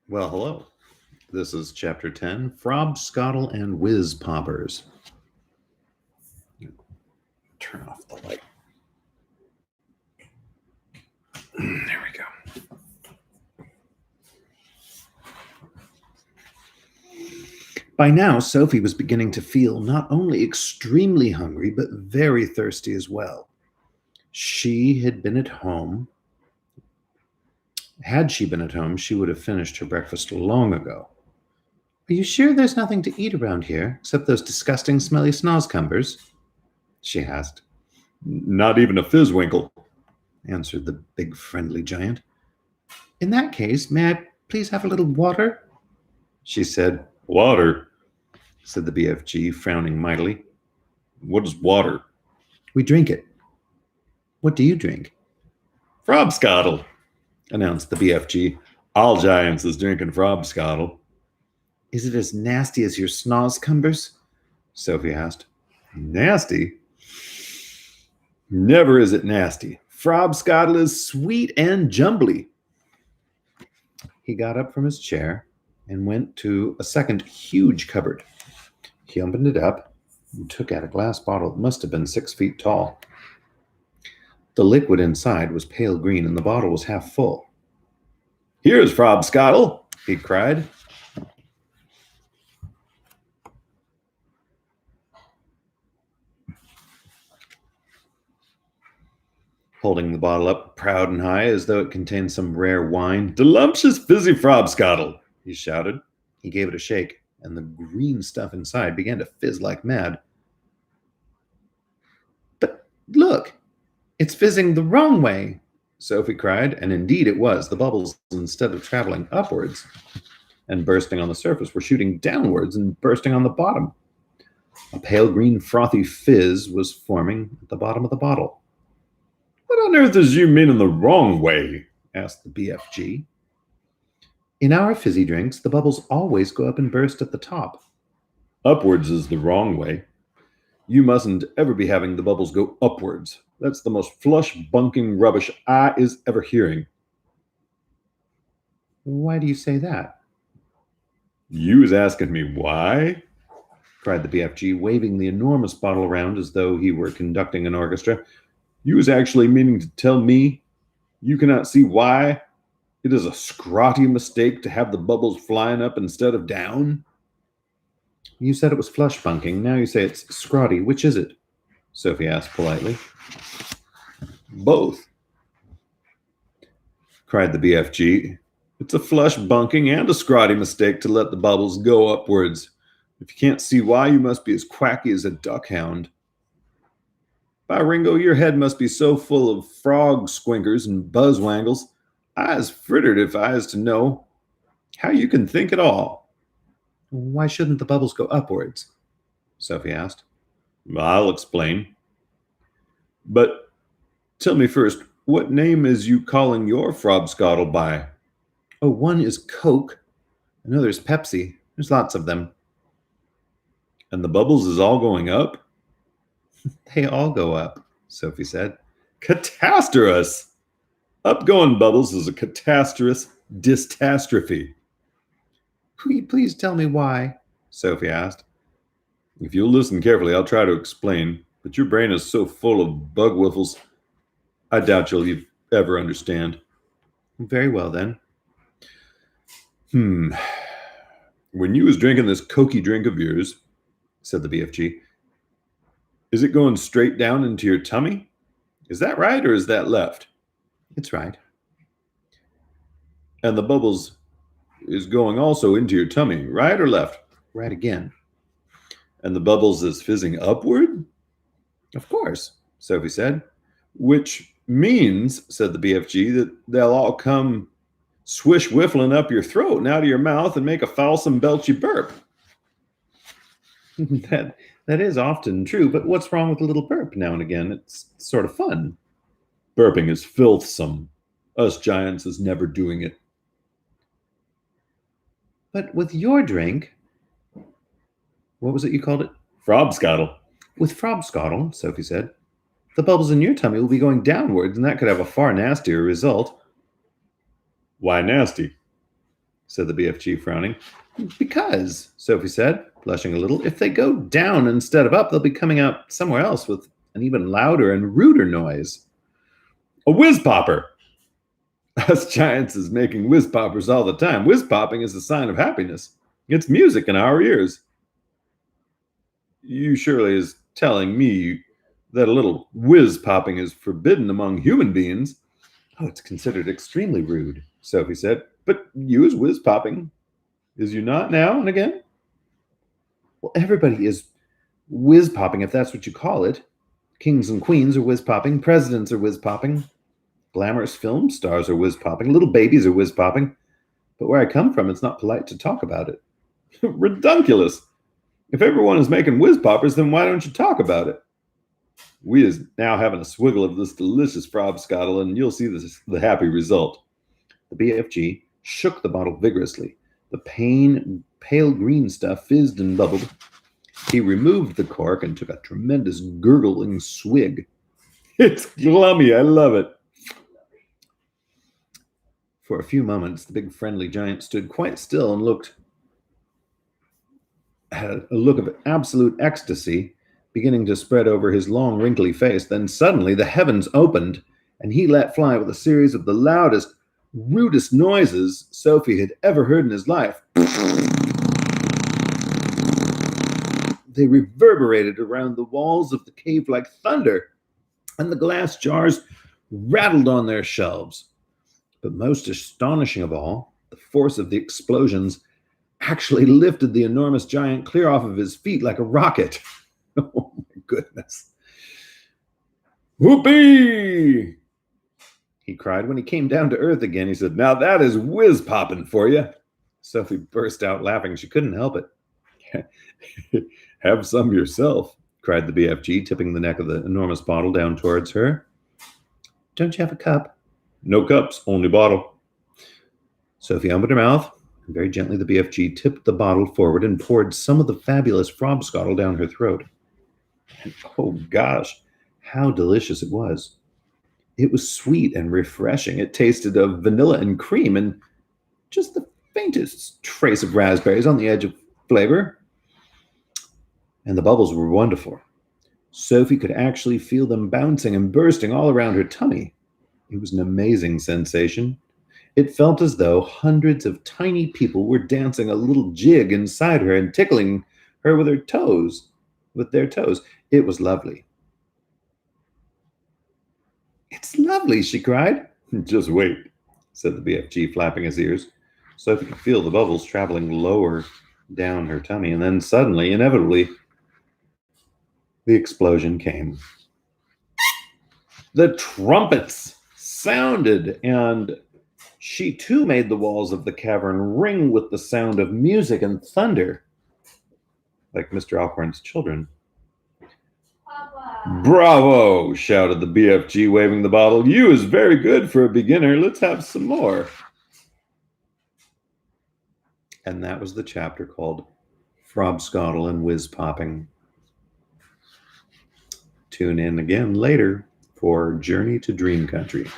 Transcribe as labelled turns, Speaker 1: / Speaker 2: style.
Speaker 1: Well, hello. This is Chapter 10, Frobscottle and Wizzpoppers. Turn off the light. There we go. By now, Sophie was beginning to feel not only extremely hungry, but very thirsty as well. She had been at home. Had she been at home, she would have finished her breakfast long ago. Are you sure there's nothing to eat around here except those disgusting, smelly snozzcumbers? She asked. Not even a fizzwinkle, answered the big, friendly giant. In that case, may I please have a little water? She said. Water, said the BFG, frowning mightily. What is water? We drink it. What do you drink? Frobscottle, announced the BFG. All giants is drinking Frobscottle. Is it as nasty as your snozzcumbers? Sophie asked. Nasty? Never is it nasty. Frobscottle is sweet and jumbly. He got up from his chair and went to a second huge cupboard. He opened it up and took out a glass bottle that must have been 6 feet tall. The liquid inside was pale green and the bottle was half full. Here's Frobscottle, he cried. Holding the bottle up proud and high as though it contained some rare wine. Delumptious fizzy Frobscottle, he shouted. He gave it a shake, and the green stuff inside began to fizz like mad. But look, it's fizzing the wrong way, Sophie cried, and indeed it was. The bubbles, instead of traveling upwards and bursting on the surface, were shooting downwards and bursting on the bottom. A pale green frothy fizz was forming at the bottom of the bottle. What on earth does you mean in the wrong way? Asked the BFG. In our fizzy drinks, the bubbles always go up and burst at the top. Upwards is the wrong way. You mustn't ever be having the bubbles go upwards. That's the most flush bunking rubbish I is ever hearing. Why do you say that? You is asking me why? Cried the BFG, waving the enormous bottle around as though he were conducting an orchestra. You is actually meaning to tell me you cannot see why it is a scrotty mistake to have the bubbles flying up instead of down? You said it was flush bunking. Now you say it's scrotty. Which is it? Sophie asked politely. Both, cried the BFG. It's a flush bunking and a scrotty mistake to let the bubbles go upwards. If you can't see why, you must be as quacky as a duckhound. By Ringo, your head must be so full of frog squinkers and buzzwangles. I's frittered if I is to know how you can think at all. Why shouldn't the bubbles go upwards? Sophie asked. I'll explain. But tell me first, what name is you calling your Frobscottle by? Oh, one is Coke. Another's Pepsi. There's lots of them. And the bubbles is all going up? They all go up, Sophie said. Catastrophe! Upgoing bubbles is a catastrophe dystastrophe. Will you please tell me why? Sophie asked. If you'll listen carefully, I'll try to explain, but your brain is so full of bug whiffles, I doubt you'll ever understand. Very well, then. When you was drinking this cokey drink of yours, said the BFG, is it going straight down into your tummy? Is that right or is that left? It's right. And the bubbles is going also into your tummy, right or left? Right again. And the bubbles is fizzing upward? Of course, Sophie said. Which means, said the BFG, that they'll all come swish whiffling up your throat and out of your mouth and make a foulsome belchy burp. That is often true, but what's wrong with a little burp now and again? It's sort of fun. Burping is filthsome. Us giants is never doing it. But with your drink, what was it you called it? Frobscottle. With Frobscottle, Sophie said, the bubbles in your tummy will be going downwards, and that could have a far nastier result. Why nasty? said the BFG, frowning. Because, Sophie said, blushing a little, if they go down instead of up, they'll be coming out somewhere else with an even louder and ruder noise. A whiz-popper! Us giants is making whiz-poppers all the time. Whiz-popping is a sign of happiness. It's music in our ears. You surely is telling me that a little whiz-popping is forbidden among human beings. Oh, it's considered extremely rude, Sophie said. But you is whiz-popping. Is you not now and again? Well, everybody is whiz-popping, if that's what you call it. Kings and queens are whiz-popping. Presidents are whiz-popping. Glamorous film stars are whiz-popping. Little babies are whiz-popping. But where I come from, it's not polite to talk about it. Redunculous. If everyone is making whiz-poppers, then why don't you talk about it? We is now having a swiggle of this delicious Frobscottle, and you'll see the happy result. The BFG shook the bottle vigorously. The pale green stuff fizzed and bubbled. He removed the cork and took a tremendous gurgling swig. It's glummy. I love it. For a few moments, the big friendly giant stood quite still and had a look of absolute ecstasy beginning to spread over his long, wrinkly face. Then suddenly the heavens opened, and he let fly with a series of the loudest, rudest noises Sophie had ever heard in his life. They reverberated around the walls of the cave like thunder, and the glass jars rattled on their shelves. But most astonishing of all, the force of the explosions actually lifted the enormous giant clear off of his feet like a rocket. Oh my goodness. Whoopee! He cried. When he came down to earth again, he said, now that is whiz-popping for you. Sophie burst out laughing. She couldn't help it. Have some yourself, cried the BFG, tipping the neck of the enormous bottle down towards her. Don't you have a cup? No cups, only bottle. Sophie opened her mouth, and very gently the BFG tipped the bottle forward and poured some of the fabulous Frobscottle down her throat. And oh gosh, how delicious it was. It was sweet and refreshing. It tasted of vanilla and cream and just the faintest trace of raspberries on the edge of flavor. And the bubbles were wonderful. Sophie could actually feel them bouncing and bursting all around her tummy. It was an amazing sensation. It felt as though hundreds of tiny people were dancing a little jig inside her and tickling her with their toes. It was lovely. It's lovely, she cried. Just wait, said the BFG, flapping his ears. Sophie could feel the bubbles traveling lower down her tummy, and then suddenly, inevitably, the explosion came. The trumpets sounded, and she too made the walls of the cavern ring with the sound of music and thunder, like Mr. Alcorn's children. Papa. Bravo, shouted the BFG, waving the bottle. You is very good for a beginner. Let's have some more. And that was the chapter called Frobscottle and Wizzpopping. Tune in again later for Journey to Dream Country.